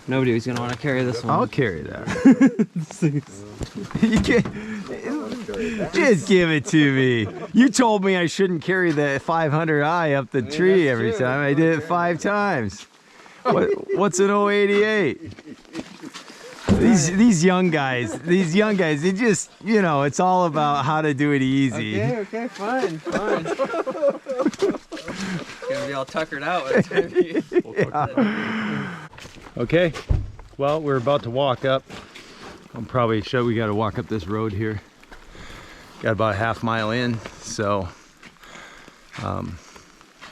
Nobody was gonna want to carry this one. I'll carry that. You can't. Just give it to me. You told me I shouldn't carry the 500i up the tree every time. I did it 5 times. What's an 088? These young guys, they just, you know, it's all about how to do it easy. Okay, fine. Gonna be all tuckered out. Okay, well, we're about to walk up. I'm probably sure we got to walk up this road here. Got about a half mile in, so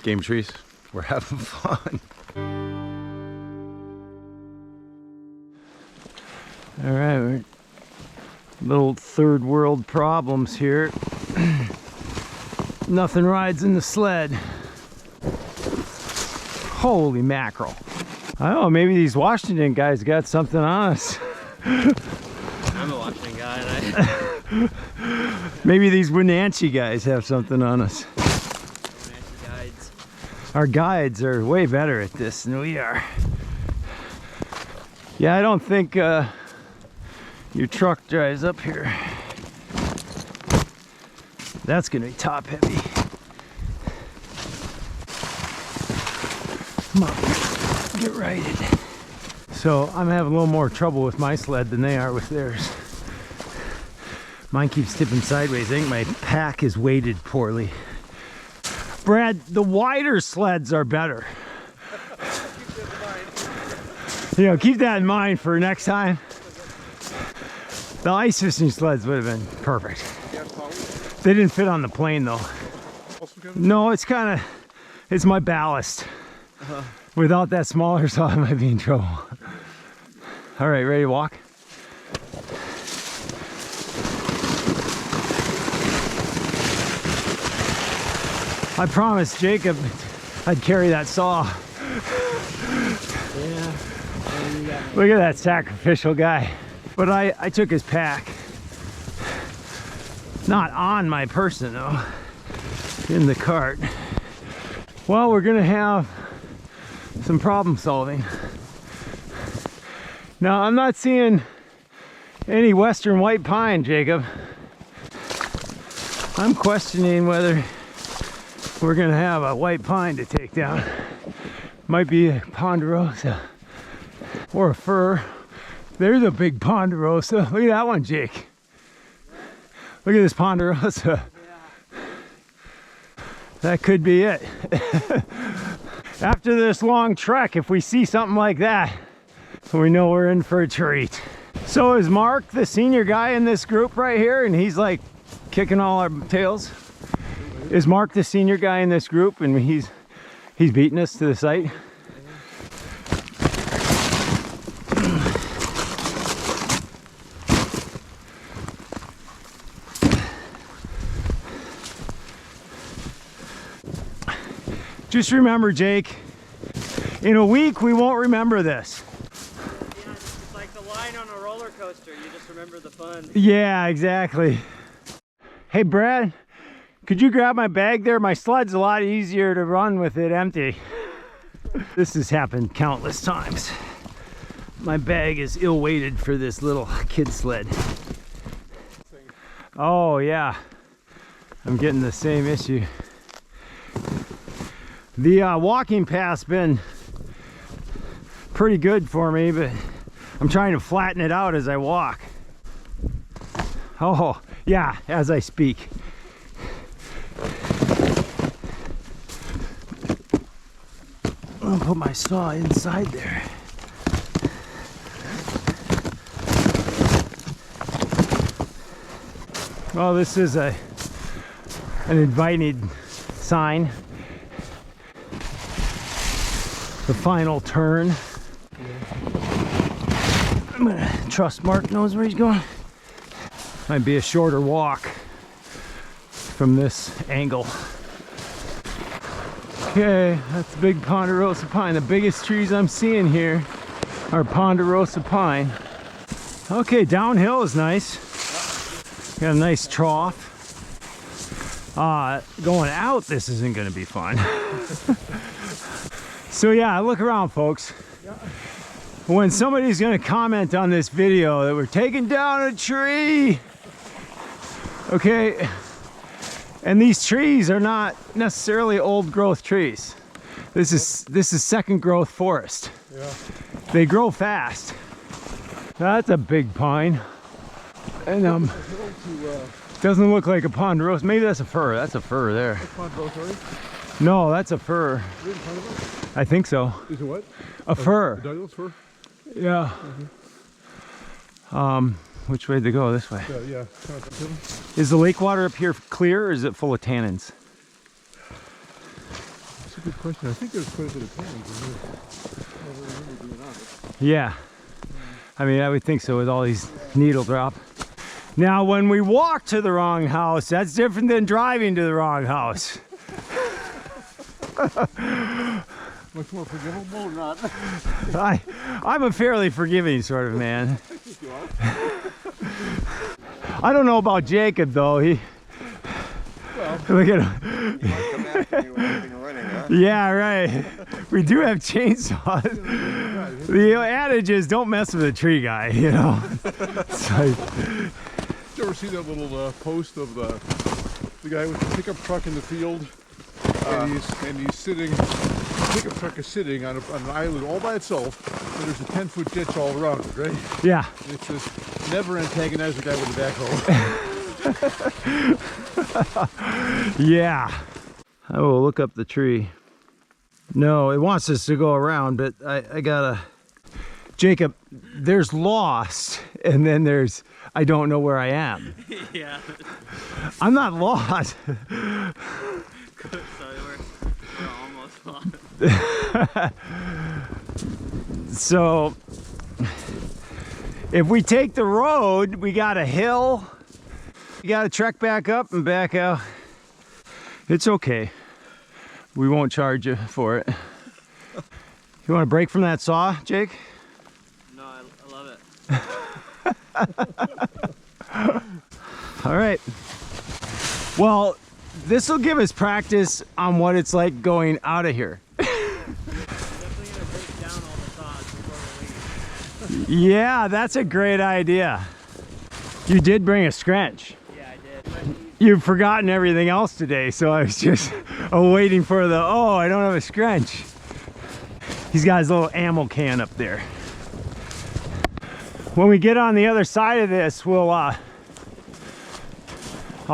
game trees, we're having fun. All right, we're little third world problems here. Nothing rides in the sled. Holy mackerel. I don't know, maybe these Washington guys got something on us. I'm a Washington guy, and Maybe these Wenatchee guys have something on us. Wenatchee guides. Our guides are way better at this than we are. Yeah, I don't think your truck drives up here. That's gonna be top heavy. Come on, get righted. So I'm having a little more trouble with my sled than they are with theirs. Mine keeps tipping sideways. I think my pack is weighted poorly. Brad, the wider sleds are better. You know, keep that in mind for next time. The ice fishing sleds would have been perfect. They didn't fit on the plane though. No, it's kind of, it's my ballast. Without that smaller saw, I might be in trouble. All right, ready to walk? I promised Jacob I'd carry that saw. Yeah. Look at that sacrificial guy. But I took his pack. Not on my person though. In the cart. Well, we're gonna have some problem solving. Now, I'm not seeing any western white pine, Jacob. I'm questioning whether we're gonna have a white pine to take down. Might be a ponderosa or a fir. There's a big ponderosa. Look at that one, Jake. Look at this ponderosa. Yeah. That could be it. After this long trek, if we see something like that, we know we're in for a treat. So is Mark the senior guy in this group right here, and he's like kicking all our tails? Is Mark the senior guy in this group, and he's beating us to the site? Just remember, Jake, in a week we won't remember this. Yeah, it's like the line on a roller coaster. You just remember the fun. Yeah, exactly. Hey, Brad, could you grab my bag there? My sled's a lot easier to run with it empty. This has happened countless times. My bag is ill-weighted for this little kid sled. Oh, yeah. I'm getting the same issue. The walking path's been pretty good for me, but I'm trying to flatten it out as I walk. Oh, yeah, as I speak. I'll put my saw inside there. Well, this is an inviting sign. The final turn. I'm gonna trust Mark knows where he's going. Might be a shorter walk from this angle. Okay, that's big ponderosa pine. The biggest trees I'm seeing here are ponderosa pine. Okay, downhill is nice. Got a nice trough. Going out, this isn't gonna be fun. So yeah, look around, folks. when somebody's gonna comment on this video that we're taking down a tree, okay, and these trees are not necessarily old growth trees. This is second growth forest. Yeah. They grow fast. That's a big pine. And doesn't look like a ponderosa. Maybe that's a fir. That's a fir there. Ponderosa, right? No, that's a fir. Right in front of I think so. it? Is it what? A fir. A Douglas fir? Yeah. Which way to go? This way. Yeah. Is the lake water up here clear, or is it full of tannins? That's a good question. I think there's quite a bit of tannins in here. Yeah. I mean, I would think so with all these needle drop. Now, when we walk to the wrong house, that's different than driving to the wrong house. Much more forgivable or not? I'm a fairly forgiving sort of man. I don't know about Jacob though. Look at him. Come after you with everything running, huh? Yeah, right. We do have chainsaws. The adage is don't mess with a tree guy, you know. It's like, Did you ever see that little post of the guy with the pickup truck in the field? And he's sitting, the pickup truck is sitting on an island all by itself, and there's a 10-foot ditch all around it, right? yeah. And it says, never antagonize the guy with the backhoe. Yeah. I will look up the tree. No, it wants us to go around, but I gotta... Jacob, there's lost, and then there's I don't know where I am. Yeah. I'm not lost. So we're almost lost. So, if we take the road, we got a hill. You got to trek back up and back out. It's okay. We won't charge you for it. You want to break from that saw, Jake? No, I love it. All right. Well, this will give us practice on what it's like going out of here. Definitely gonna break down all the saws before we leave. Yeah, that's a great idea. You did bring a scrunch. Yeah, I did. You've forgotten everything else today, so I was just waiting for the, oh, I don't have a scrunch. He's got his little ammo can up there. When we get on the other side of this, I'll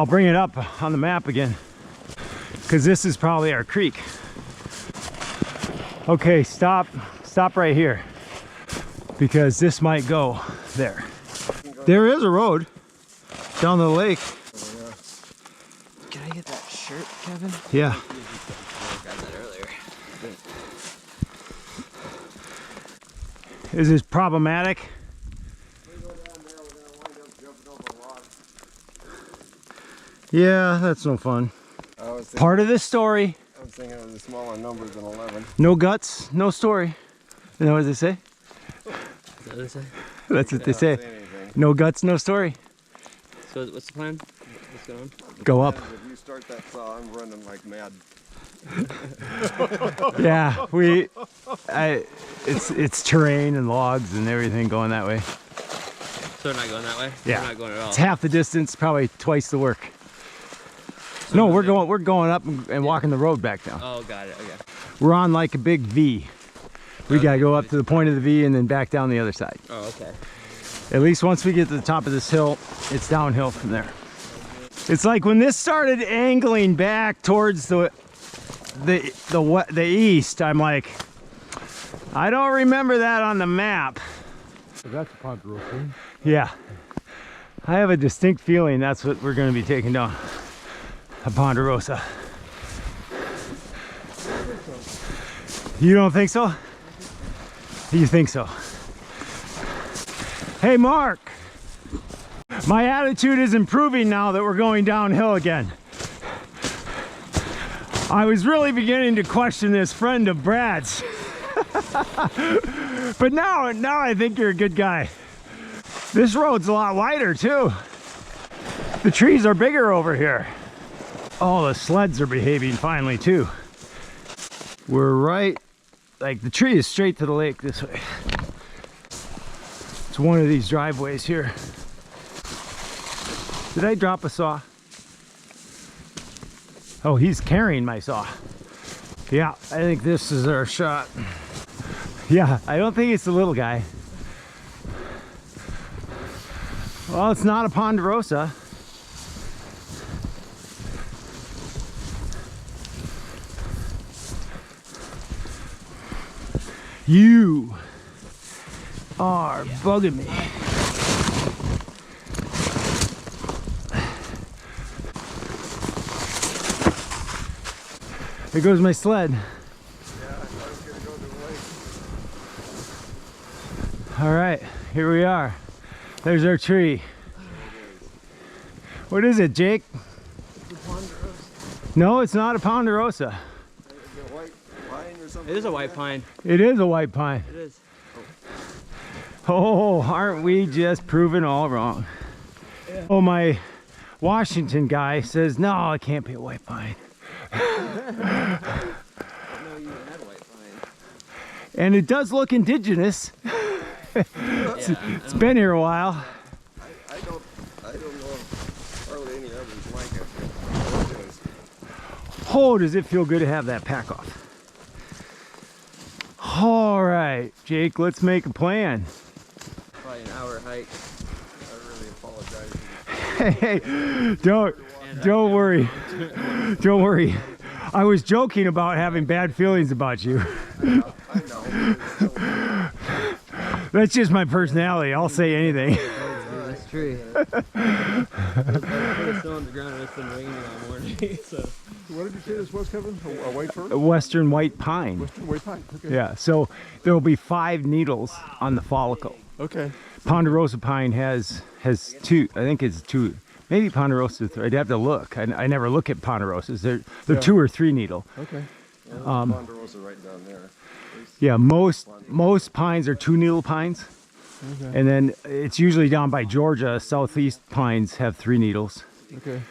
bring it up on the map again, because this is probably our creek. Okay, stop right here, because this might go there. There is a road down the lake. Can I get that shirt, Kevin? Yeah. I got that earlier. Is this problematic? Yeah, that's no fun. Part of this story. I was thinking of the smaller numbers than 11. No guts, no story. You know what they say? Is that what they say? That's what they say. Anything. No guts, no story. So what's the plan? What's going on? Go up. If you start that saw, I'm running like mad. Yeah, it's terrain and logs and everything going that way. So we're not going that way? Yeah. We're not going at all. It's half the distance, probably twice the work. No, we're going up and walking the road back down. Oh, got it. Okay. We're on like a big V. We gotta go up to the point of the V and then back down the other side. Oh, okay. At least once we get to the top of this hill, it's downhill from there. It's like when this started angling back towards the east, I'm like, I don't remember that on the map. So that's a ponderosa. Yeah, I have a distinct feeling that's what we're going to be taking down, a ponderosa. You don't think so? You think so? Hey, Mark, my attitude is improving now that we're going downhill again. I was really beginning to question this friend of Brad's. But now I think you're a good guy. This road's a lot wider too. The trees are bigger over here. Oh, the sleds are behaving finally too. We're right, like the tree is straight to the lake this way. It's one of these driveways here. Did I drop a saw? Oh, he's carrying my saw. Yeah, I think this is our shot. Yeah, I don't think it's the little guy. Well, it's not a ponderosa. You are bugging me. There goes my sled. Yeah, I thought I was gonna go to the lake. All right, here we are. There's our tree. What is it, Jake? No, it's not a ponderosa. Is it a white pine or something? It is a white pine. It is a white pine. It is. Oh, aren't we just proven all wrong? Yeah. Oh, my Washington guy says, no, it can't be a white pine. I didn't know you had white pine. And it does look indigenous. It's been here a while. I don't know if hardly any others like it. Oh, does it feel good to have that pack off? All right, Jake, let's make a plan. Probably an hour hike. I really apologize. Hey, don't worry. Don't worry. I was joking about having bad feelings about you. I know. That's just my personality. I'll say anything. That's true. Put a snow on the ground and it's been raining all morning. So. What did you say this was, Kevin? A white fir? A Western white pine. Western white pine. Okay. Yeah, so there will be 5 needles on the follicle. Okay. Ponderosa pine has 2. I think it's 2. Maybe ponderosa 3. I'd have to look. I never look at ponderosas. They're 2 or 3 needle. Okay. Ponderosa right down there. Yeah, most pines are 2 needle pines. Okay. And then it's usually down by Georgia, southeast pines have 3 needles. Okay.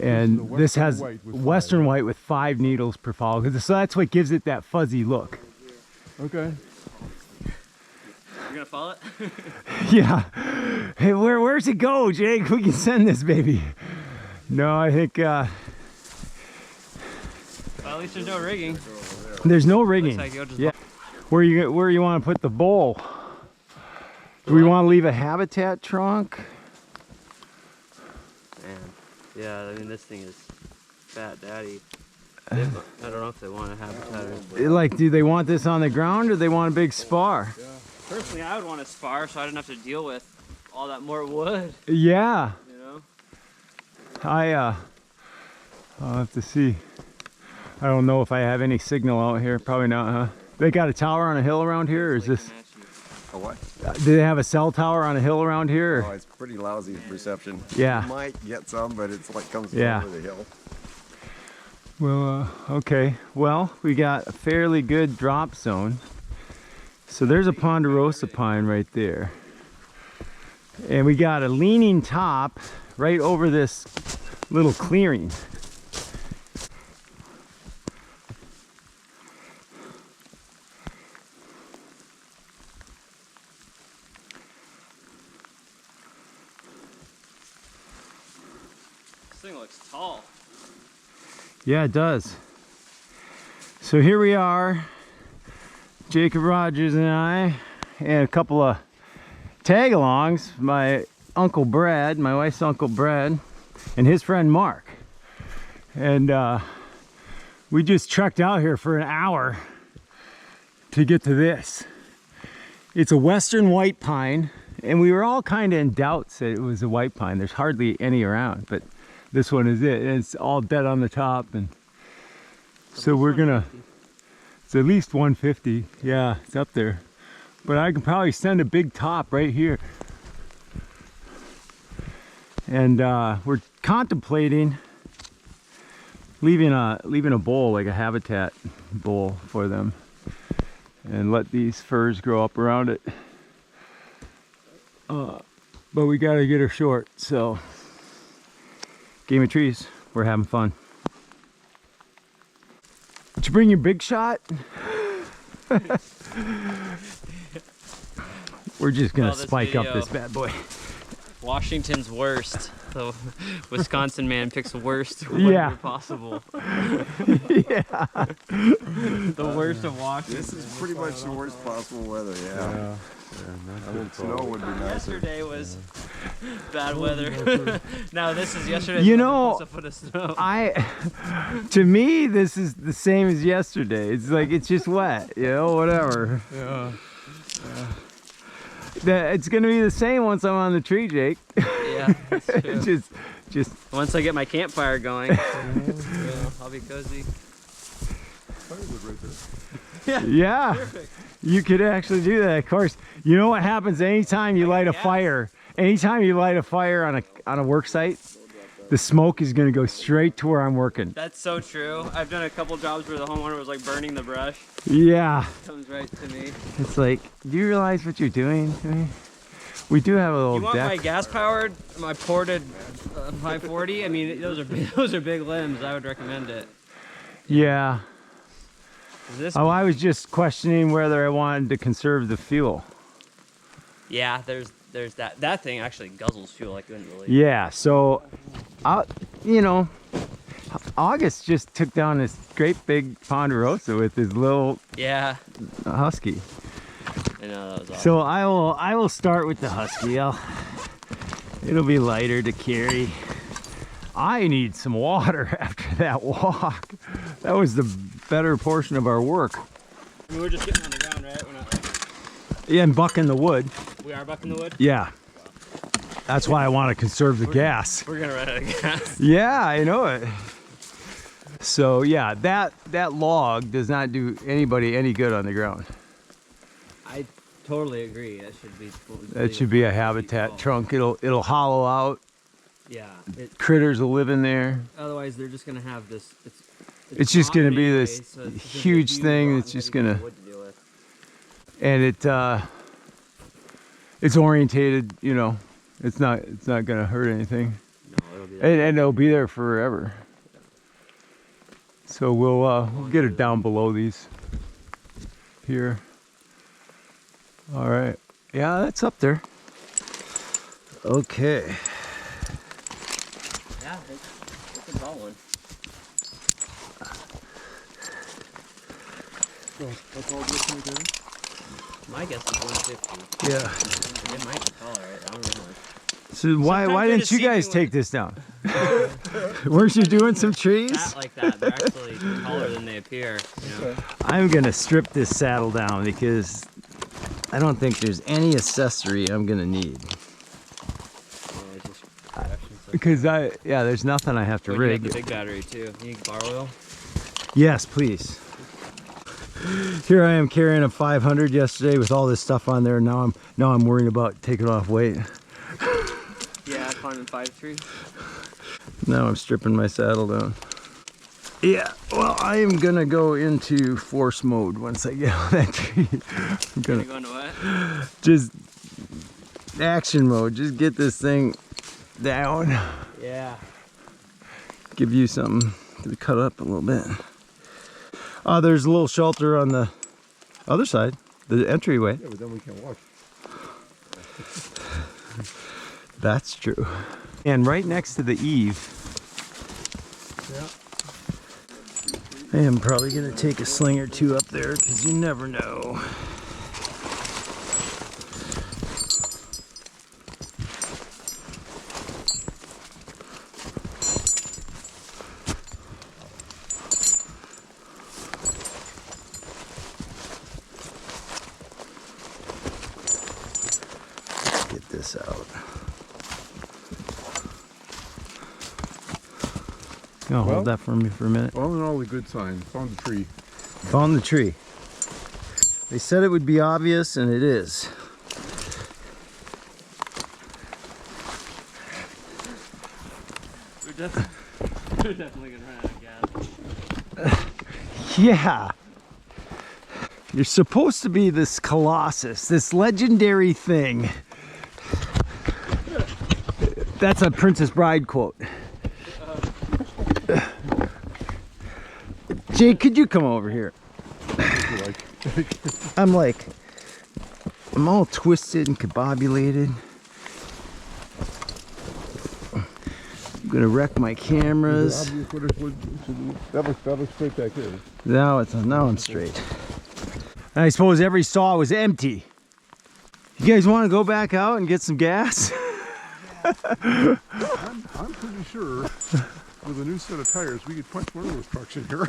And This is this the has Western white with 5. Western white with 5 needles per follicle. So that's what gives it that fuzzy look. Okay. You're gonna follow it? Yeah. Hey, where's it go, Jake? We can send this baby. No, I think Well, at least there's no rigging. there's no rigging. Looks like you'll just Yeah. Where you want to put the bowl? Do we want to leave a habitat trunk? Man. Yeah, I mean this thing is fat daddy. I don't know if they want a habitat or... Like, do they want this on the ground or they want a big spar? Yeah. Personally, I would want a spar so I didn't have to deal with all that more wood, Yeah. you know? I'll have to see. I don't know if I have any signal out here. Probably not, huh? They got a tower on a hill around here, or is this... A what? Do they have a cell tower on a hill around here? Oh, it's pretty lousy reception. Yeah. You might get some, but it's like comes Yeah. over the hill. Well, okay. Well, we got a fairly good drop zone. So there's a ponderosa pine right there. And we got a leaning top right over this little clearing. This thing looks tall. Yeah, it does. So here we are, Jacob Rogers and I, and a couple of tag-alongs, my Uncle Brad, my wife's Uncle Brad, and his friend Mark. And we just trekked out here for an hour to get to this. It's a Western white pine, and we were all kind of in doubt that it was a white pine. There's hardly any around, but this one is it, and it's all dead on the top. And so we're gonna, it's at least 150. Yeah, it's up there. But I can probably send a big top right here. And we're contemplating leaving a bowl, like a habitat bowl for them, and let these firs grow up around it. But we gotta get her short, so game of trees, we're having fun. Did you bring your big shot? we're just gonna Call this spike up video this bad boy. Washington's worst. The Wisconsin man picks worst weather Yeah. possible. Yeah. The worst of Washington. This is pretty much the worst possible weather, yeah. I mean, snow would be nicer. Yesterday was bad weather. Now this is yesterday. You know, a foot of snow. to me, this is the same as yesterday. It's like, it's just wet, you know, whatever. Yeah. It's gonna be the same once I'm on the tree, Jake. Yeah, that's true. just Once I get my campfire going, I'll be cozy. Firewood right there. yeah. Perfect. You could actually do that, of course. You know what happens anytime you light a fire? Anytime you light a fire on a work site, the smoke is gonna go straight to where I'm working. That's so true. I've done a couple jobs where the homeowner was like burning the brush. Yeah. Comes right to me. It's like, do you realize what you're doing to me? We do have a little You want deck. my gas powered, my ported 540? I mean, those are big limbs. I would recommend it. Yeah. This, Oh, I was just questioning whether I wanted to conserve the fuel. yeah, there's that thing actually guzzles fuel like you wouldn't believe. Yeah, so, you know, August just took down this great big Ponderosa with his little Yeah, Husky. I know that was awesome. So I will start with the Husky. It'll be lighter to carry. I need some water after that walk. That was the better portion of our work. I mean, we're just getting on the ground, right? We're not. Yeah, and bucking the wood. We are bucking the wood. Yeah. That's why I want to conserve the gas. We're gonna run out of gas. Yeah, I know it. So yeah, that log does not do anybody any good on the ground. I totally agree. That should be. That should be a habitat trunk. It'll hollow out. Yeah. Critters will live in there. Otherwise, they're just gonna have this. It's just gonna common be anyway, this so it's just gonna be huge huge thing rock that's and just then you gonna, got wood to deal with. and it's orientated. You know, it's not gonna hurt anything, No, it'll be. and it'll be there forever. So we'll get it down below these here. All right. Yeah, that's up there. Okay. Yeah, it's a tall one. That's all just right there. My guess is 150. Yeah. It might be taller, right? I don't know. So why Sometimes they're didn't you guys deceiving take this down? Weren't you doing some trees? Fat like that, they're actually taller than they appear. You know? I'm gonna strip this saddle down because I don't think there's any accessory I'm gonna need. Yeah, it's just directions of- Because there's nothing I have to Oh, you have rig. the big battery too. You need bar oil? Yes, please. Here I am carrying a 500 yesterday with all this stuff on there. Now I'm worrying about taking off weight. Yeah, climbing 5'3". Now I'm stripping my saddle down. Yeah, well, I am gonna go into force mode once I get on that tree. I'm Gonna gonna go into what? just action mode. Just get this thing down. Yeah. Give you something to cut up a little bit. There's a little shelter on the other side, the entryway. Yeah, but then we can't walk. That's true. And right next to the eave, I am probably gonna take a sling or two up there because you never know. Get this out. You Well- hold that for me for a minute. All in all, a good sign. Found the tree. Found the tree. They said it would be obvious, and it is. We're definitely gonna run out of gas. Yeah. You're supposed to be this colossus, this legendary thing. That's a Princess Bride quote. Jake, could you come over here? If you like. I'm like, I'm all twisted and kabobulated. I'm gonna wreck my cameras. That looks straight back there. Now I'm straight. And I suppose every saw was empty. You guys want to go back out and get some gas? I'm pretty sure with a new set of tires, we could punch one of those trucks in here.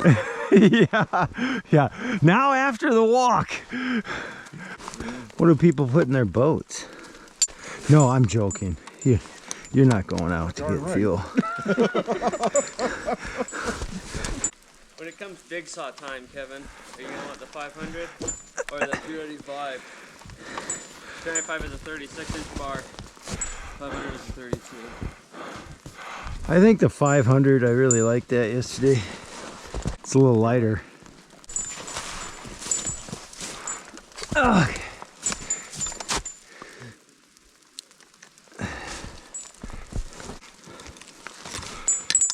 yeah. Now after the walk. What do people put in their boats? No, I'm joking. You're not going out to get fuel. When it comes big saw time, Kevin, are you gonna want the 500 or the 385? 385 is a 36-inch bar. 500 is a 32. I think the 500, I really liked that yesterday. It's a little lighter. Okay.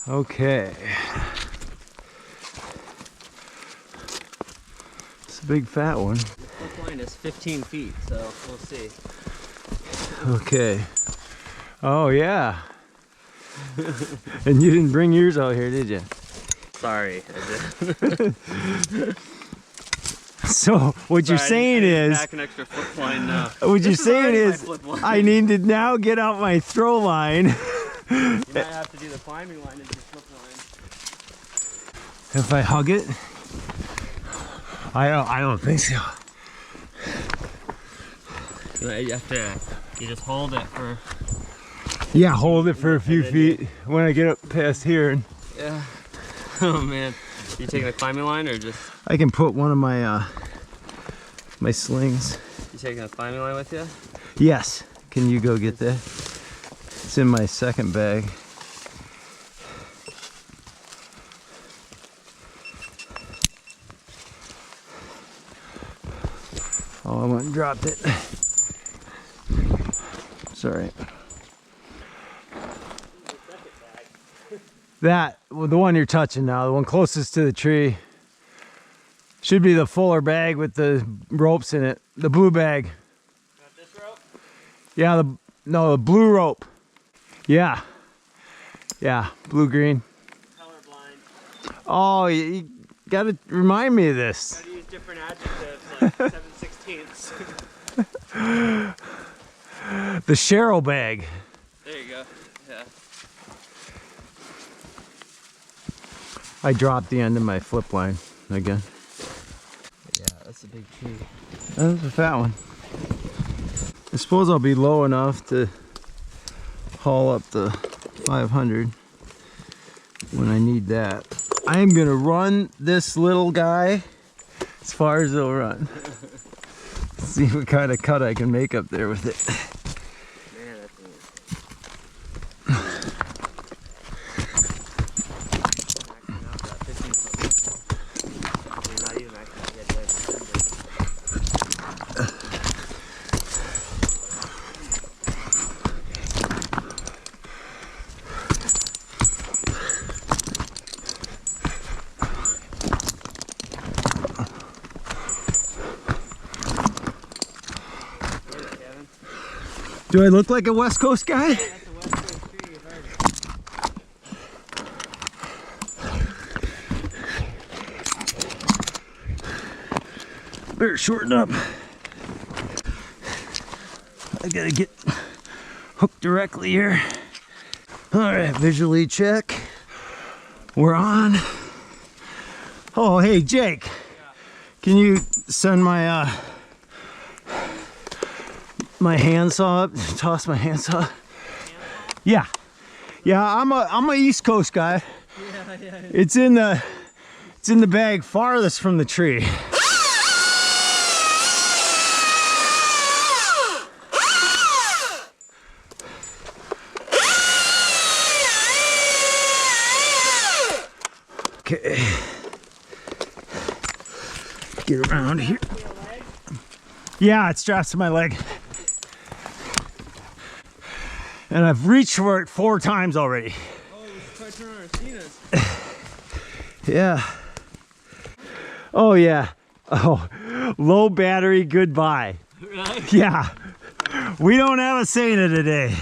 Okay. It's a big fat one. The hook line is 15 feet, so we'll see. Okay. Oh yeah. And you didn't bring yours out here, did you? Sorry, I did. So what you're saying is, pack an extra flip line now. what you're saying is, I need to now get out my throw line. You might have to do the climbing line into the flip line. If I hug it, I don't think so. You have to, you just hold it for. Yeah, hold it for a few feet when I get up past here. Yeah. Oh man. You taking a climbing line or just? I can put one of my my slings. You taking a climbing line with you? Yes. Can you go get that? It's in my second bag. Oh, I went and dropped it. Sorry. That, well, the one you're touching now, the one closest to the tree, should be the fuller bag with the ropes in it. The blue bag. Got this rope? Yeah, the blue rope. Yeah. Yeah, blue-green. Colorblind. Oh, you gotta remind me of this. Gotta use different adjectives like 7/16. The Cheryl bag. There you go. Yeah. I dropped the end of my flip line again. Yeah, that's a big tree. That's a fat one. I suppose I'll be low enough to haul up the 500 when I need that. I am gonna run this little guy as far as it'll run. See what kind of cut I can make up there with it. Man, that thing is... Maxing out that 15 foot. You're not even maxing out yet, Do I look like a West Coast guy? That's a West Coast tree, you've heard. Better shorten up. I gotta get hooked directly here. All right, visually check. We're on. Oh, hey, Jake. Can you send my my handsaw up? Toss my handsaw. Yeah, yeah. I'm a East Coast guy. Yeah. It's in the bag farthest from the tree. Okay. Get around here. Yeah, it straps to my leg. And I've reached for it 4 times already. Oh, we should try turning our Cenas. Yeah. Oh, yeah. Oh, low battery, goodbye. Really? Yeah. We don't have a say in it today.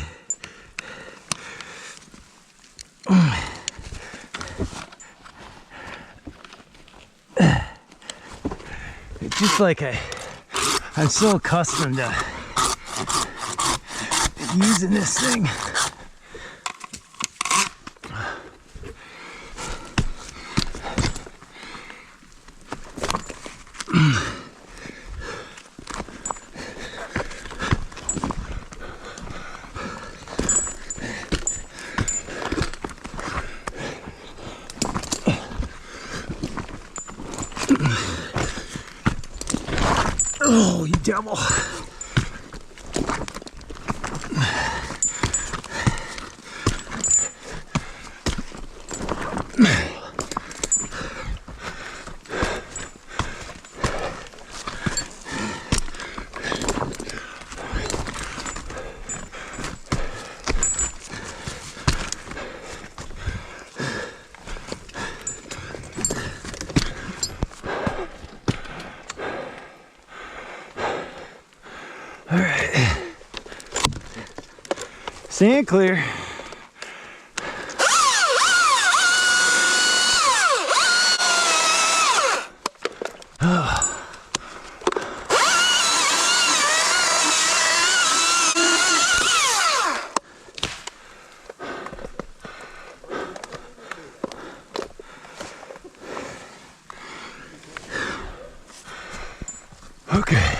It's just like I'm so accustomed to using this thing. Oh, you devil. All right. Stand clear. Okay.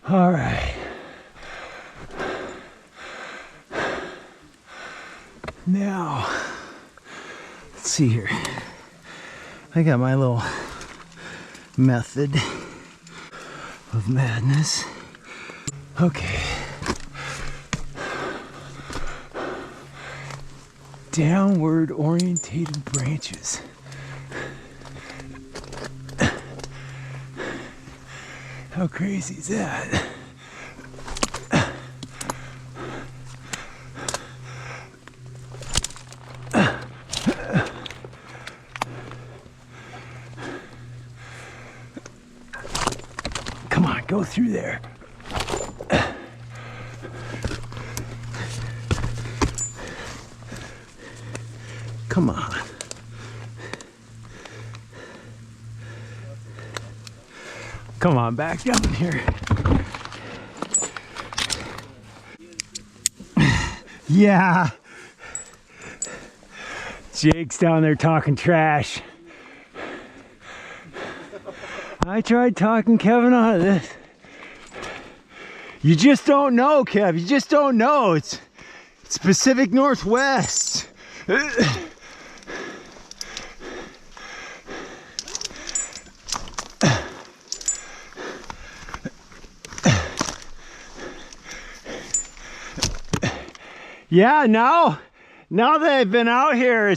All right. Now, let's see here. I got my little method of madness. Okay. Downward orientated branches. How crazy is that? Come on, go through there. Come on. Come on, back down here. Yeah. Jake's down there talking trash. I tried talking Kevin out of this. You just don't know, Kev. You just don't know. It's Pacific Northwest. Yeah, now that I've been out here,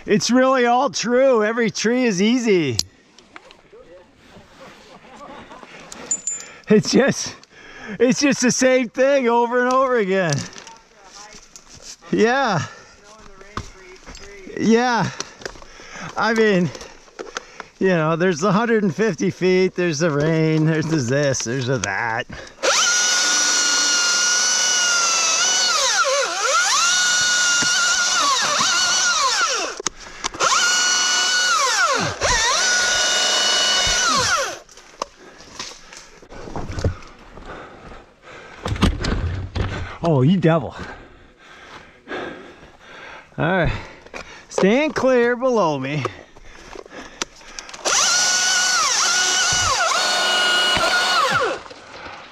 it's really all true. Every tree is easy. It's just the same thing over and over again. Yeah. Yeah. I mean, you know, there's the 150 feet, there's the rain, there's the this, there's the that. Oh, you devil. All right, stand clear below me.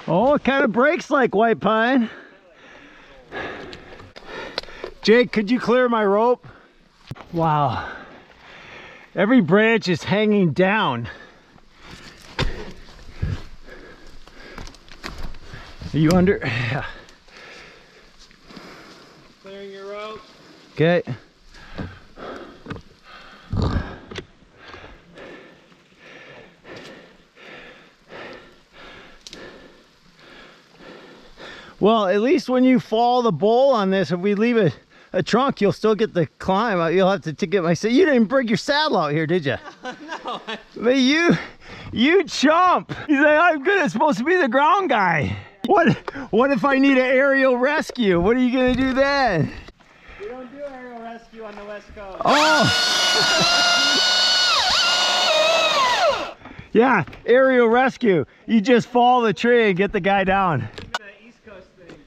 Oh, it kind of breaks like white pine. Jake, could you clear my rope? Wow. Every branch is hanging down. Are you under? Yeah. Clearing your rope. Okay. Well, at least when you fall the bowl on this, if we leave a trunk, you'll still get the climb. You'll have to get my... You didn't bring your saddle out here, did you? No. But you chump. He's like, I'm good. It's supposed to be the ground guy. What if I need an aerial rescue? What are you gonna do then? We don't do aerial rescue on the West Coast. Oh. Yeah, aerial rescue. You just fall the tree and get the guy down. The East Coast thing.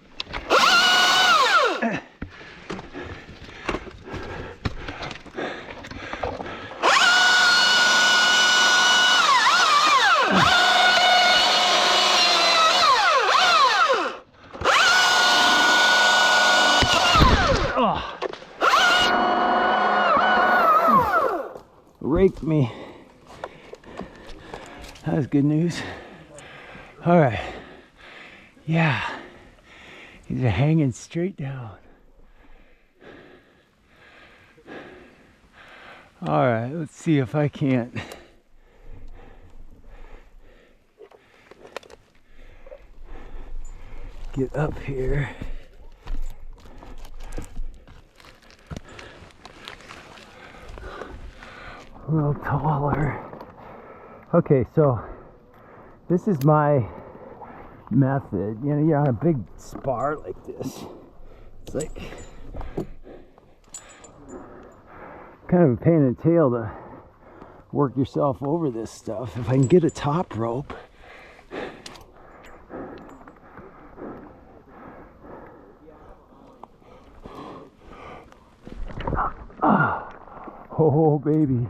Raked me. That was good news. All right. Yeah. These are hanging straight down. All right, let's see if I can't get up here. A little taller. Okay, so this is my method. You know, you're on a big spar like this. It's like kind of a pain in the tail to work yourself over this stuff. If I can get a top rope. Oh, baby.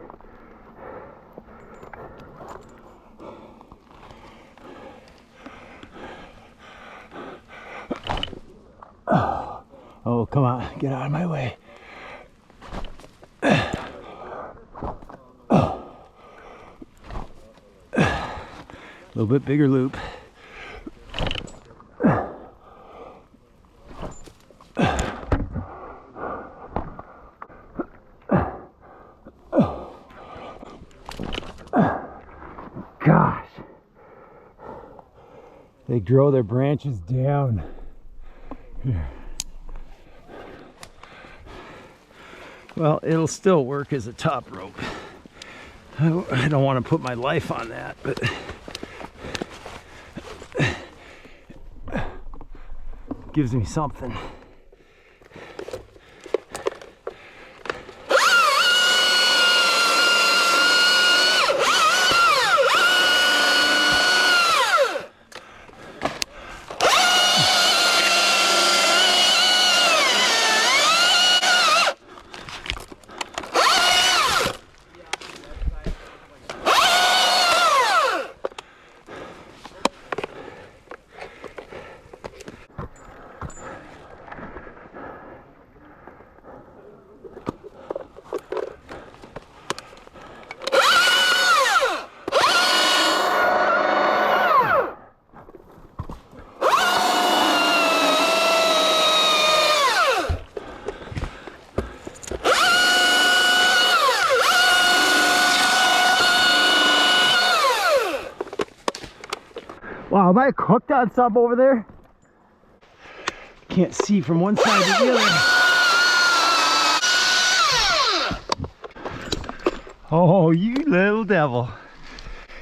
Oh, come on, get out of my way. A little bit bigger loop. Gosh, they grow their branches down. Here. Well, it'll still work as a top rope. I don't want to put my life on that, but gives me something. Wow, am I hooked on something over there? Can't see from one side to the other. Oh, you little devil.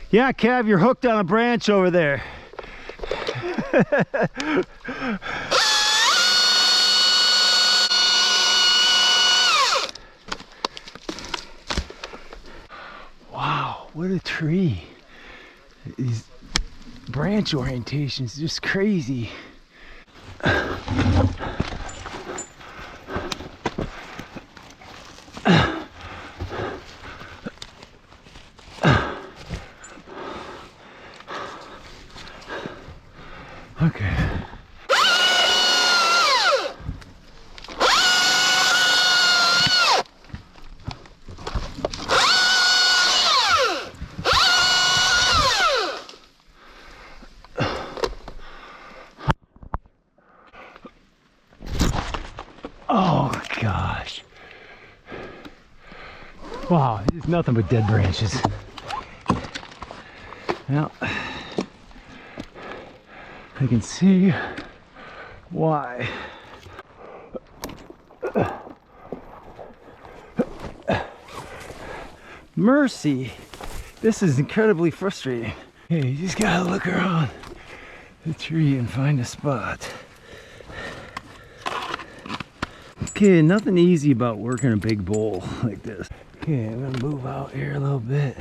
Yeah, Kev, you're hooked on a branch over there. Wow, what a tree. These branch orientations, just crazy. Okay. Oh gosh. Wow, it's nothing but dead branches. Well, I can see Why? Mercy. This is incredibly frustrating. Hey, you just gotta look around the tree and find a spot. Okay, nothing easy about working a big bowl like this. Okay, I'm gonna move out here a little bit.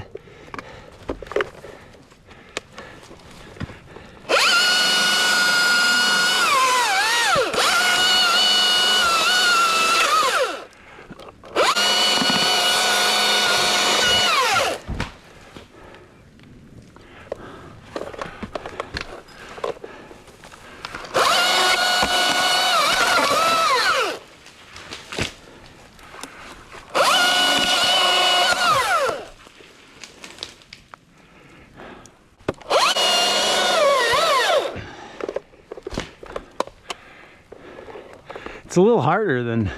It's a little harder than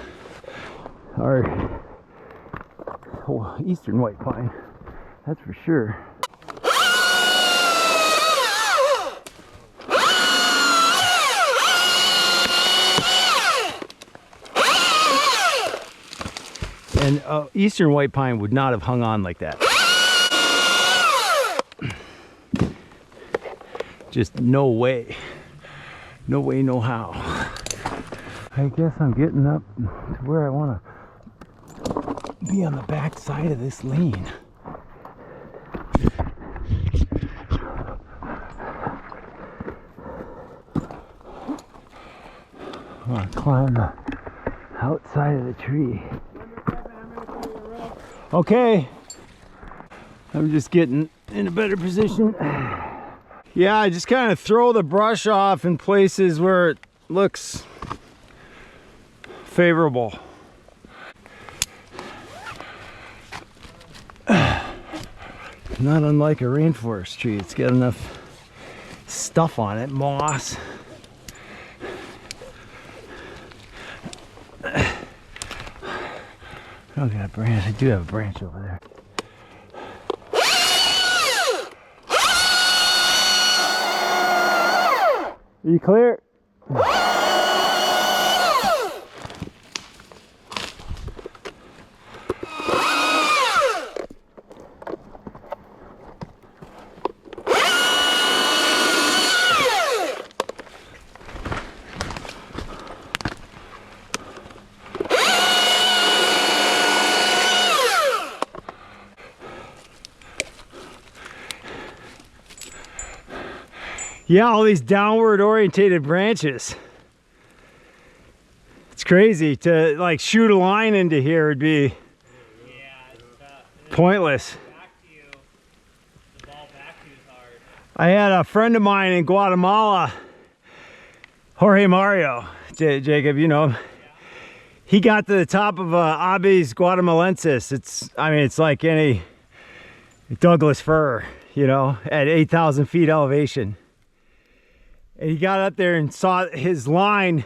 our eastern white pine, that's for sure. And eastern white pine would not have hung on like that. Just no way. No way, no how. I guess I'm getting up to where I want to be on the back side of this lane. I want to climb the outside of the tree. Okay. I'm just getting in a better position. Yeah, I just kind of throw the brush off in places where it looks favorable. Not unlike a rainforest tree, it's got enough stuff on it, moss. I don't got a branch. I do have a branch over there. Are you clear? Yeah, all these downward orientated branches. It's crazy to like shoot a line into here would be pointless. The ball back to you is hard. I had a friend of mine in Guatemala, Jorge Mario, Jacob, you know him. He got to the top of Aves Guatemalensis. It's like any Douglas fir, you know, at 8,000 feet elevation. And he got up there and saw his line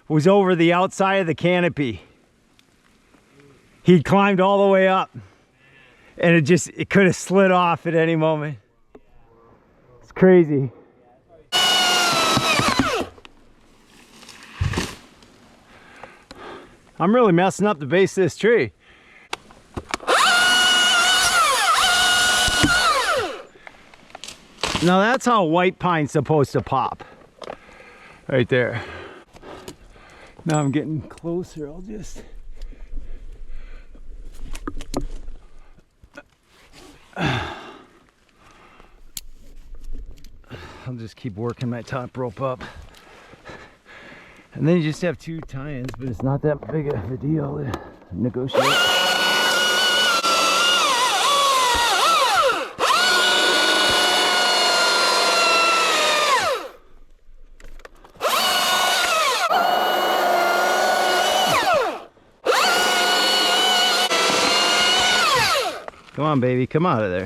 was over the outside of the canopy. He'd climbed all the way up and it could have slid off at any moment. It's crazy. I'm really messing up the base of this tree. Now that's how white pine's supposed to pop. Right there. Now I'm getting closer. I'll just keep working my top rope up. And then you just have two tie-ins, but it's not that big of a deal to negotiate. Come on, baby, come out of there.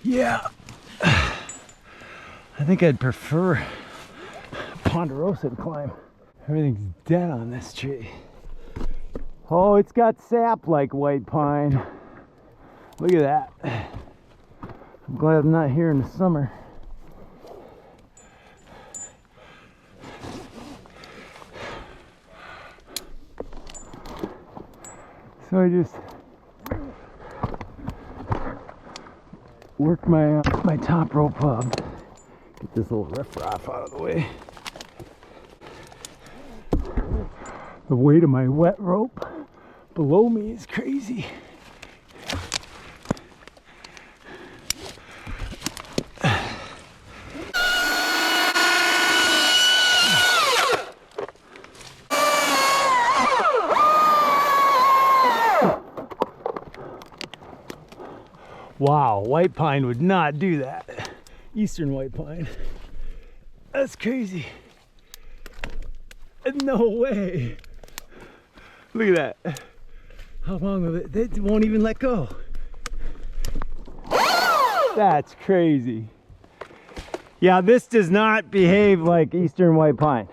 Yeah. I think I'd prefer ponderosa to climb. Everything's dead on this tree. Oh, it's got sap like white pine. Look at that. I'm glad I'm not here in the summer. So I just work my top rope up. Get this little riffraff out of the way. The weight of my wet rope below me is crazy. Wow, white pine would not do that. Eastern white pine. That's crazy. No way. Look at that. How long will it? They won't even let go. That's crazy. Yeah, this does not behave like Eastern white pine.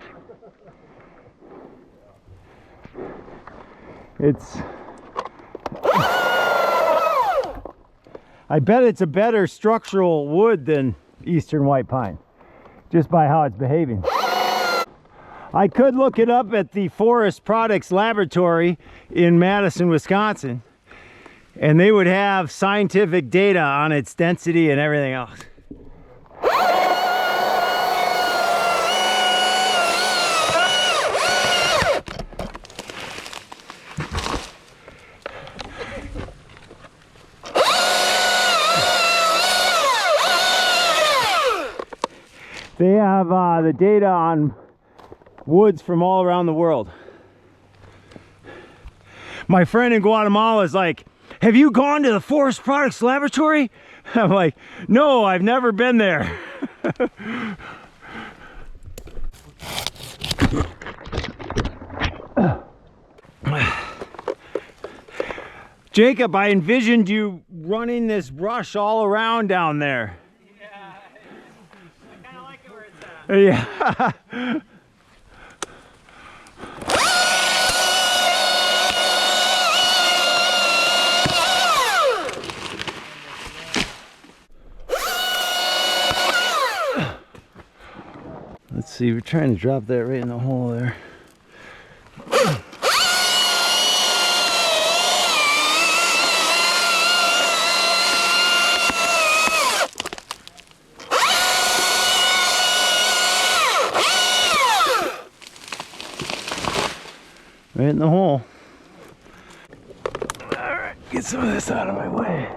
I bet it's a better structural wood than Eastern white pine, just by how it's behaving. I could look it up at the Forest Products Laboratory in Madison, Wisconsin, and they would have scientific data on its density and everything else. They have the data on woods from all around the world. My friend in Guatemala is like, have you gone to the Forest Products Laboratory? I'm like, no, I've never been there. Jacob, I envisioned you running this brush all around down there. Yeah. Let's see, we're trying to drop that right in the hole there. Right in the hole. All right, get some of this out of my way.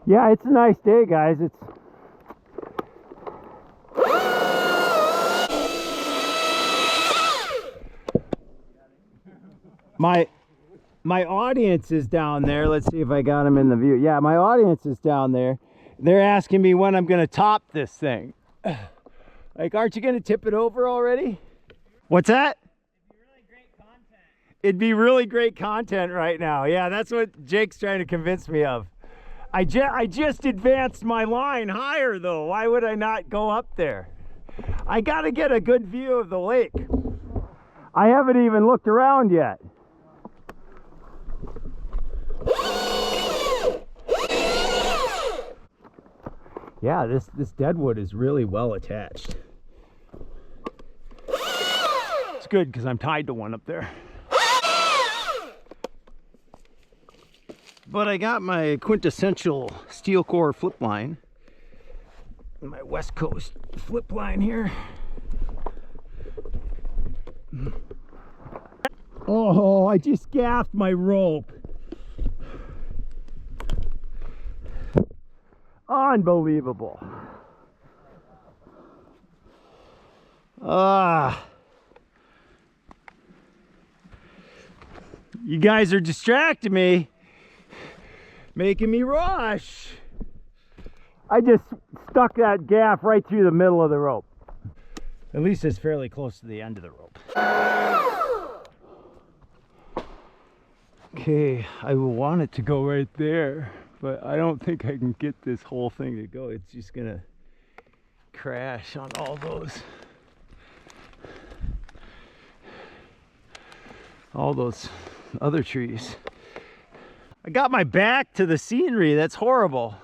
Yeah, it's a nice day, guys. It's my audience is down there. Let's see if I got them in the view. Yeah, my audience is down there. They're asking me when I'm gonna top this thing. Like, aren't you gonna tip it over already? What's that? It'd be really great content right now. Yeah, that's what Jake's trying to convince me of. I just advanced my line higher though. Why would I not go up there? I gotta get a good view of the lake. I haven't even looked around yet. Yeah, this deadwood is really well attached. It's good because I'm tied to one up there. But I got my quintessential steel core flip line, my West Coast flip line here. Oh, I just gaffed my rope. Unbelievable. Ah. You guys are distracting me, making me rush. I just stuck that gaff right through the middle of the rope. At least it's fairly close to the end of the rope. Okay, I want it to go right there, but I don't think I can get this whole thing to go. It's just gonna crash on all those other trees. I got my back to the scenery. That's horrible.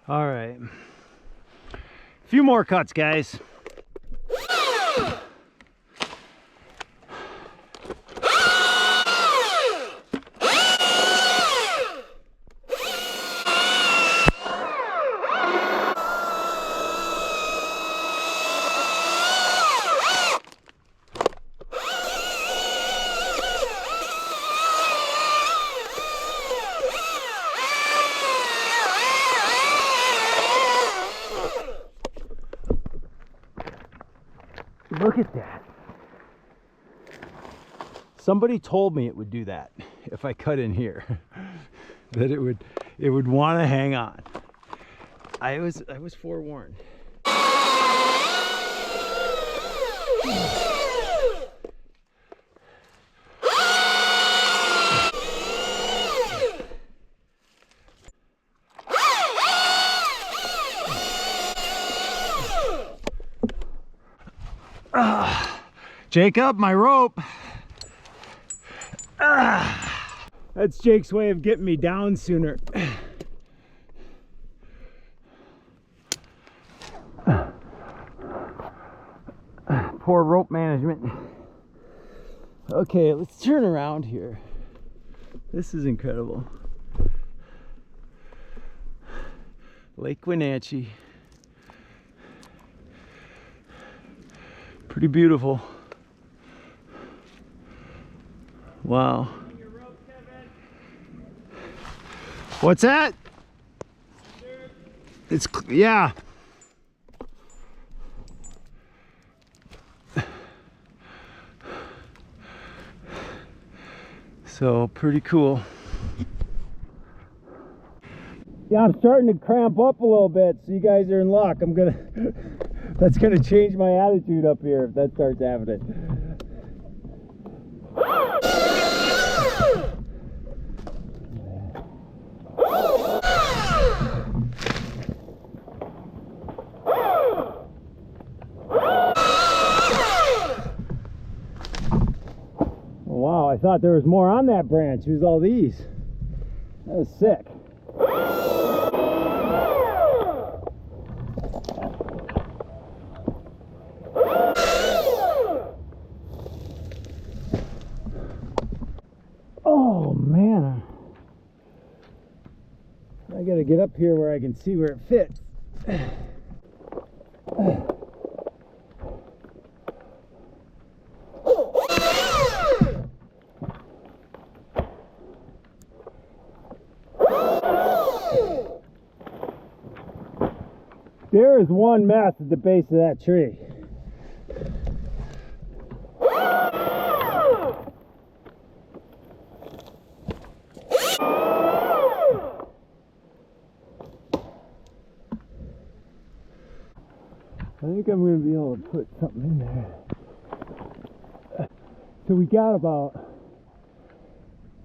All right, a few more cuts, guys. Look at that. Somebody told me it would do that if I cut in here. That it would want to hang on. I was forewarned. Jacob, my rope. That's Jake's way of getting me down sooner. Poor rope management. Okay, let's turn around here. This is incredible. Lake Wenatchee. Pretty beautiful. Wow. What's that? It's, yeah. So pretty cool. Yeah, I'm starting to cramp up a little bit, so you guys are in luck. That's gonna change my attitude up here if that starts happening. Wow, I thought there was more on that branch. It was all these. That was sick. Oh man, I gotta get up here where I can see where it fits. There is one mess at the base of that tree. I think I'm going to be able to put something in there. So we got about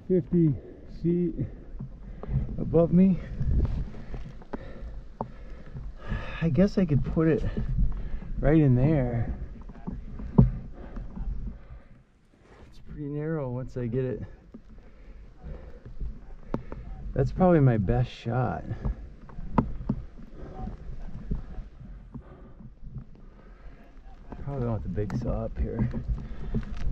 50 feet above me. I guess I could put it right in there. It's pretty narrow once I get it. That's probably my best shot. Probably want the big saw up here.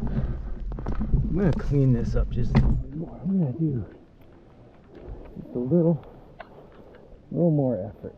I'm gonna clean this up just a little more. I'm gonna do just a little more effort.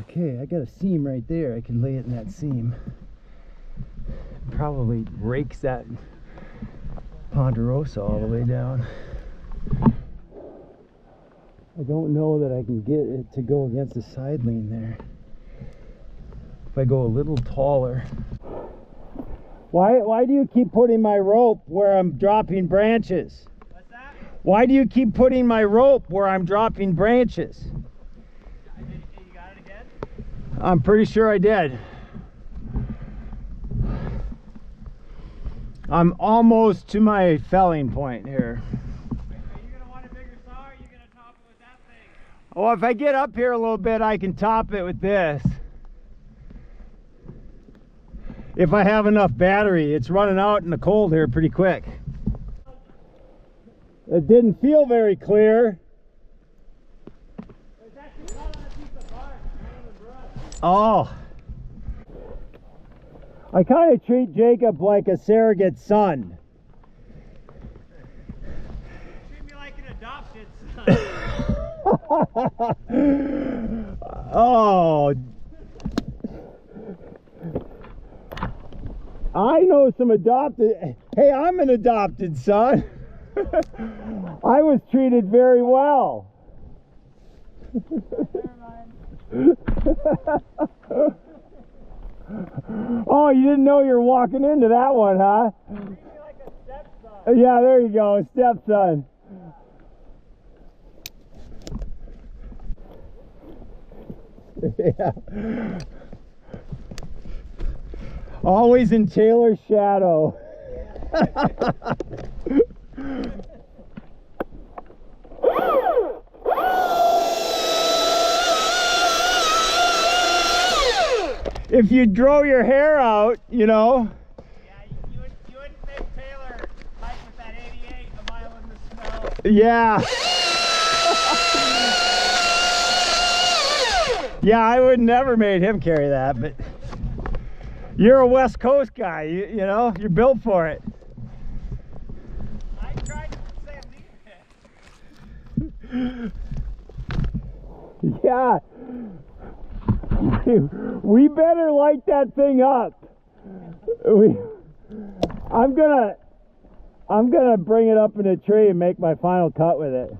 Okay, I got a seam right there. I can lay it in that seam. Probably rakes that ponderosa all the way down. I don't know that I can get it to go against the side lean there. If I go a little taller. Why do you keep putting my rope where I'm dropping branches? What's that? Why do you keep putting my rope where I'm dropping branches? You got it again? I'm pretty sure I did. I'm almost to my felling point here. Are you gonna want a bigger saw, or are you gonna top it with that thing? Oh, if I get up here a little bit, I can top it with this. If I have enough battery. It's running out in the cold here pretty quick. It didn't feel very clear. It's actually cut on a piece of bark, not on the brush. Oh. I kind of treat Jacob like a surrogate son. Treat me like an adopted son. Oh. I know some adopted. Hey, I'm an adopted son. I was treated very well. Oh, you didn't know you were walking into that one, huh? Treat me like a stepson. Yeah, there you go, stepson. Yeah. Always in Taylor's shadow. If you grow your hair out, you know. Yeah, you wouldn't make Taylor hike with that 88 a mile in the snow. Yeah. Yeah, I would never made him carry that, but you're a West Coast guy, you know, you're built for it. I tried to say it. Yeah. We better light that thing up. I'm gonna bring it up in a tree and make my final cut with it.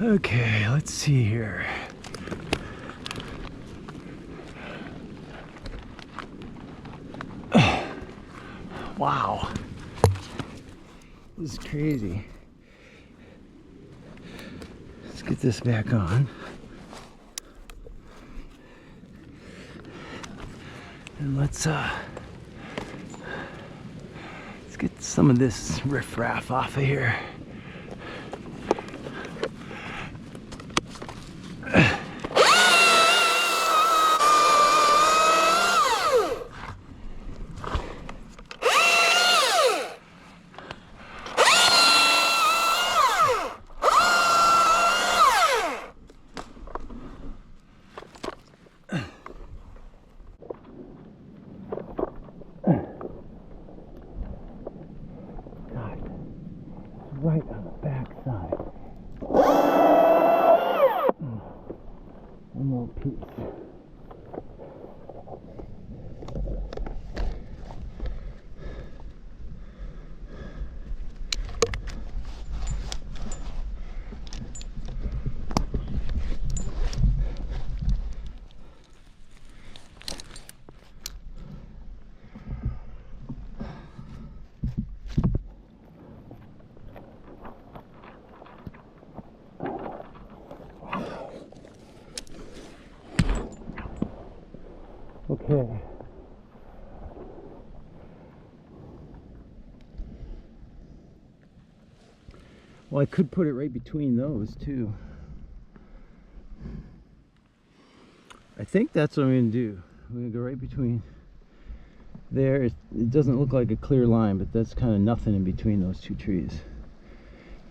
Okay, let's see here. Wow. This is crazy. Let's get this back on. And let's get some of this riffraff off of here. Right on the back side. One more piece. Okay. Well, I could put it right between those too. I think that's what I'm going to do. I'm going to go right between there. It doesn't look like a clear line, but that's kind of nothing in between those two trees.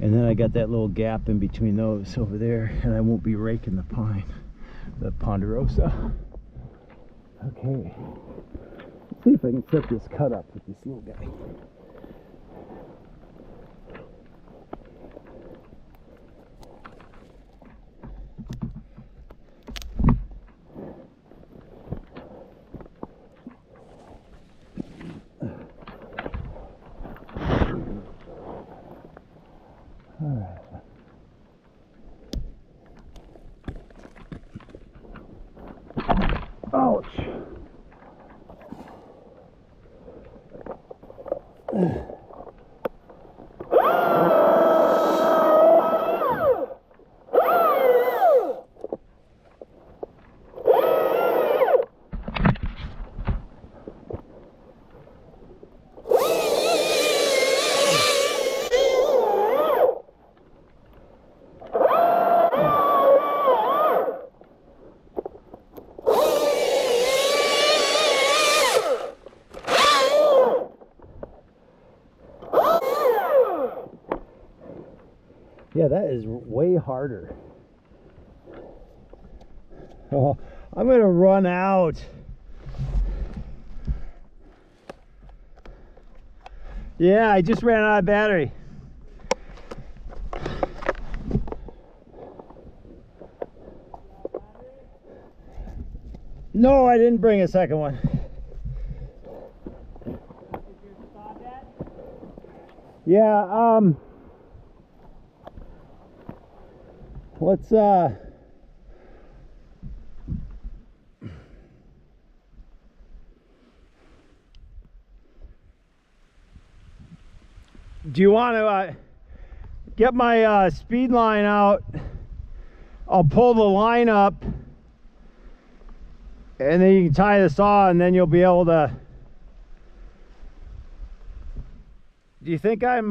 And then I got that little gap in between those over there, and I won't be raking the pine, the ponderosa. Okay, let's see if I can set this cut up with this little guy. All right. Ouch. Yeah, that is way harder. Oh, I'm gonna run out. Yeah, I just ran out of battery. No, I didn't bring a second one. Yeah, let's do you want to get my speed line out? I'll pull the line up and then you can tie the saw and then you'll be able to. Do you think I'm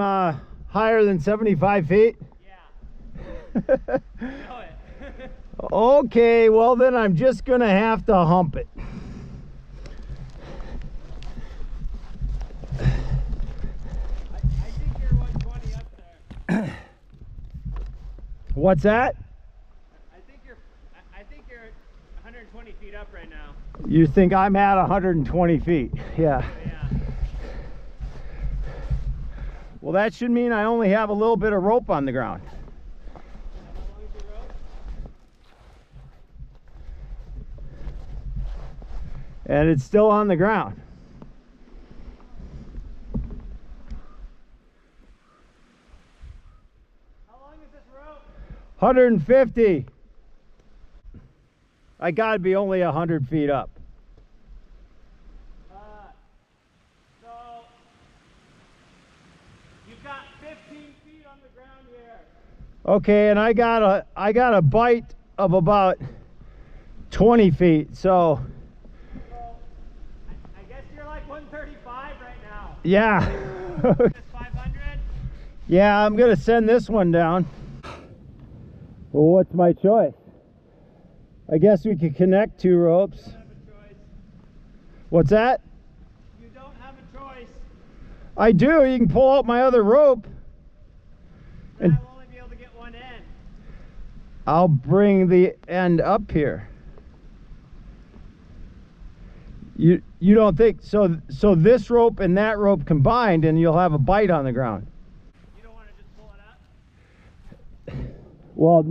higher than 75 feet? Yeah. I know it. Okay, well then I'm just gonna have to hump it. I think you're 120 up there. What's that? I think you're 120 feet up right now. You think I'm at 120 feet? Yeah. Oh, yeah. Well, that should mean I only have a little bit of rope on the ground. How long is your rope? And it's still on the ground. How long is this rope? 150. I gotta be only 100 feet up. So you've got 15 feet on the ground here. Okay, and I got a bite of about 20 feet. So So Yeah. 500? Yeah, I'm gonna send this one down. Well, what's my choice? I guess we could connect 2 ropes. You don't have a choice. What's that? You don't have a choice. I do. You can pull out my other rope. But I will only be able to get one end. I'll bring the end up here. You don't think so? So this rope and that rope combined, and you'll have a bite on the ground. You don't want to just pull it up? Well,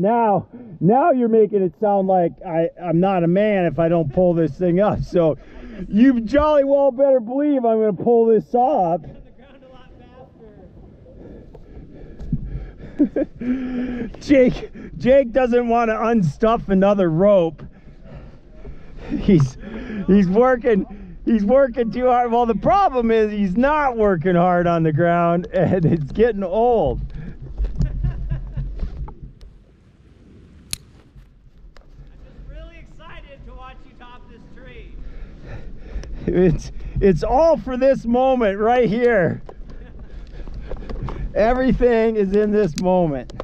now you're making it sound like I'm not a man if I don't pull this thing up. So you jolly well better believe I'm going to pull this saw up. On the ground a lot faster. Jake doesn't want to unstuff another rope. He's working too hard. Well, the problem is he's not working hard on the ground, and it's getting old. To watch you top this tree. It's all for this moment right here. Everything is in this moment.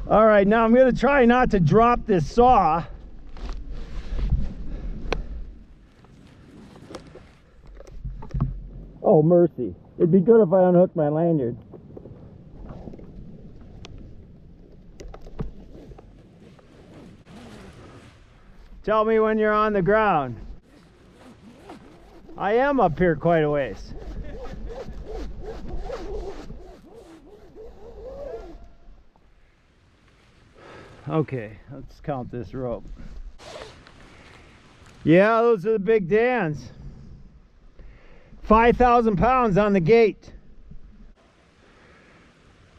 All right, now I'm going to try not to drop this saw. Oh, mercy. It'd be good if I unhooked my lanyard. Tell me when you're on the ground. I am up here quite a ways. Okay, let's count this rope. Yeah, those are the big Dans. 5,000 pounds on the gate.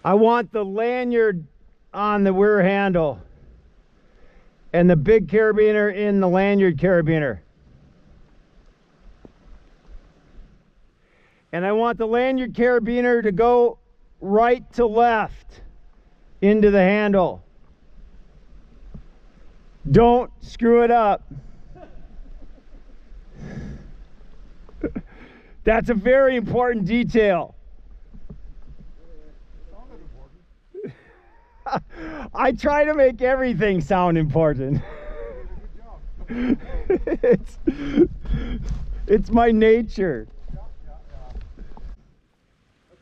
I want the lanyard on the rear handle and the big carabiner in the lanyard carabiner. And I want the lanyard carabiner to go right to left into the handle. Don't screw it up. That's a very important detail. I try to make everything sound important. It's my nature.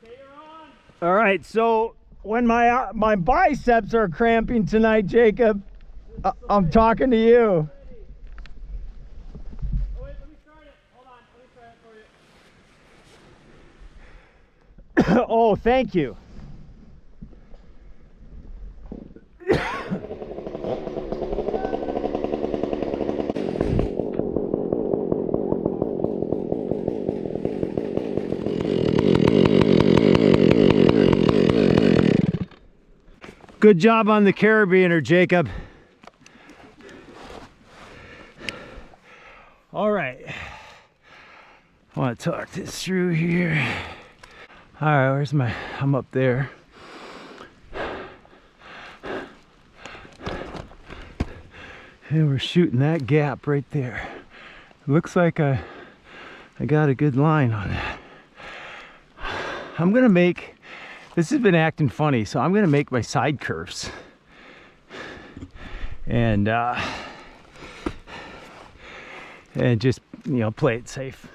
Okay, you're on. All right, so when my biceps are cramping tonight, Jacob, I'm talking to you. Oh, wait, let me start it. Hold on, let me try it for you. Oh, thank you. Good job on the carabiner, Jacob. All right. I want to talk this through here. All right, where's I'm up there. And we're shooting that gap right there. Looks like I got a good line on it. I'm gonna make, this has been acting funny, so I'm gonna make my side curves. And just, you know, play it safe.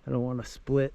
I don't want to split.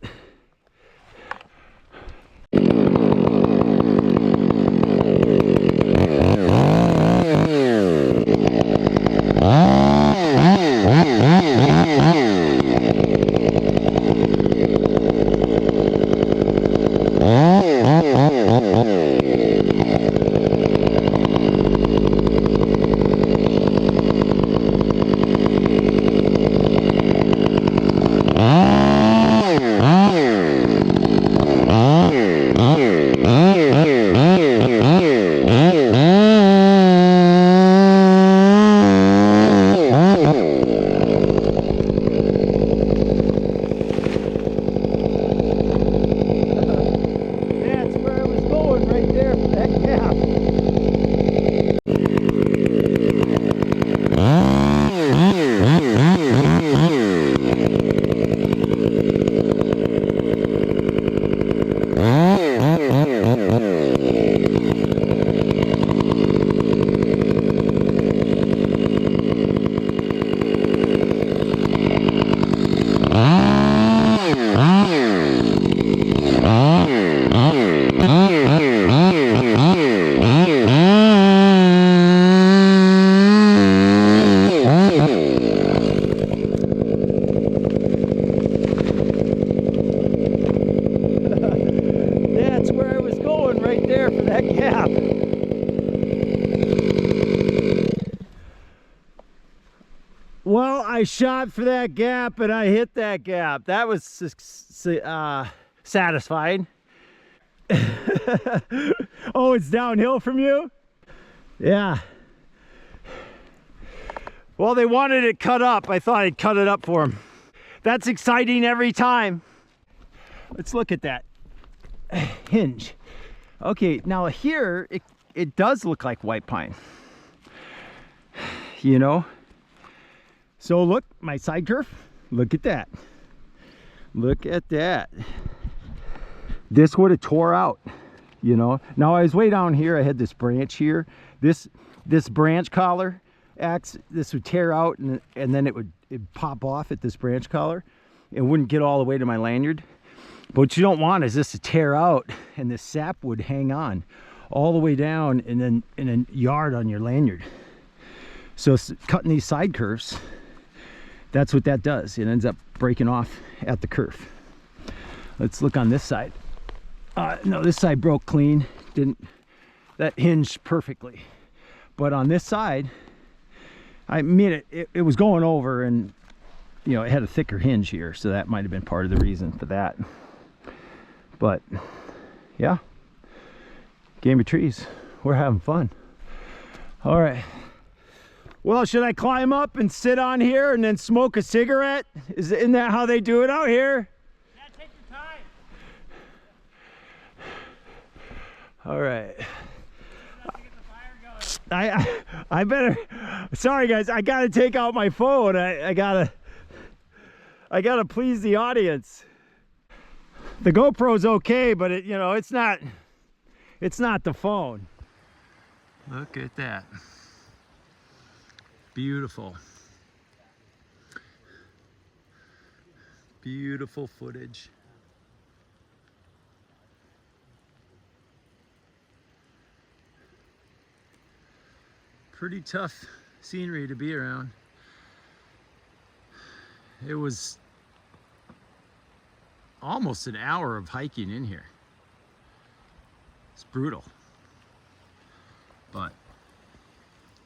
I shot for that gap and I hit that gap. That was satisfying. Oh, it's downhill from you? Yeah. Well, they wanted it cut up. I thought I'd cut it up for them. That's exciting every time. Let's look at that hinge. Okay, now here, it does look like white pine. You know? So look, my side curve, look at that. Look at that. This would have tore out, you know? Now I was way down here, I had this branch here. This branch collar axe, this would tear out and then it'd pop off at this branch collar. It wouldn't get all the way to my lanyard. But what you don't want is this to tear out and the sap would hang on all the way down and then in a yard on your lanyard. So cutting these side curves, that's what that does. It ends up breaking off at the curve. Let's look on this side. No, this side broke clean. That hinged perfectly. But on this side, I mean, it was going over and, you know, it had a thicker hinge here. So that might have been part of the reason for that. But, yeah. Game of trees. We're having fun. All right. Well, should I climb up and sit on here and then smoke a cigarette? Isn't that how they do it out here? Yeah, take your time. All right. I better. Sorry guys, I gotta take out my phone. I gotta please the audience. The GoPro's okay, but it's not the phone. Look at that. Beautiful. Beautiful footage. Pretty tough scenery to be around. It was almost an hour of hiking in here. It's brutal. But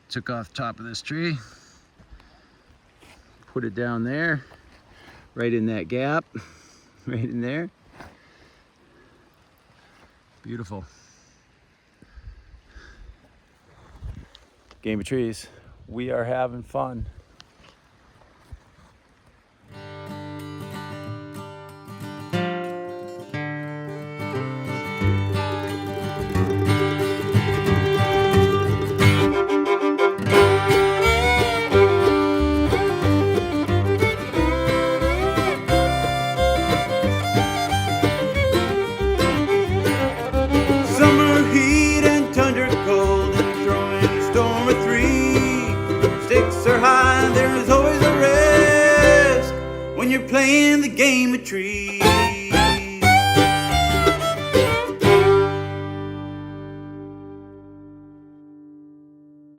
took off top of this tree, put it down there, right in that gap, right in there. Beautiful. Game of trees. We are having fun. There's always a risk when you're playing the game of trees.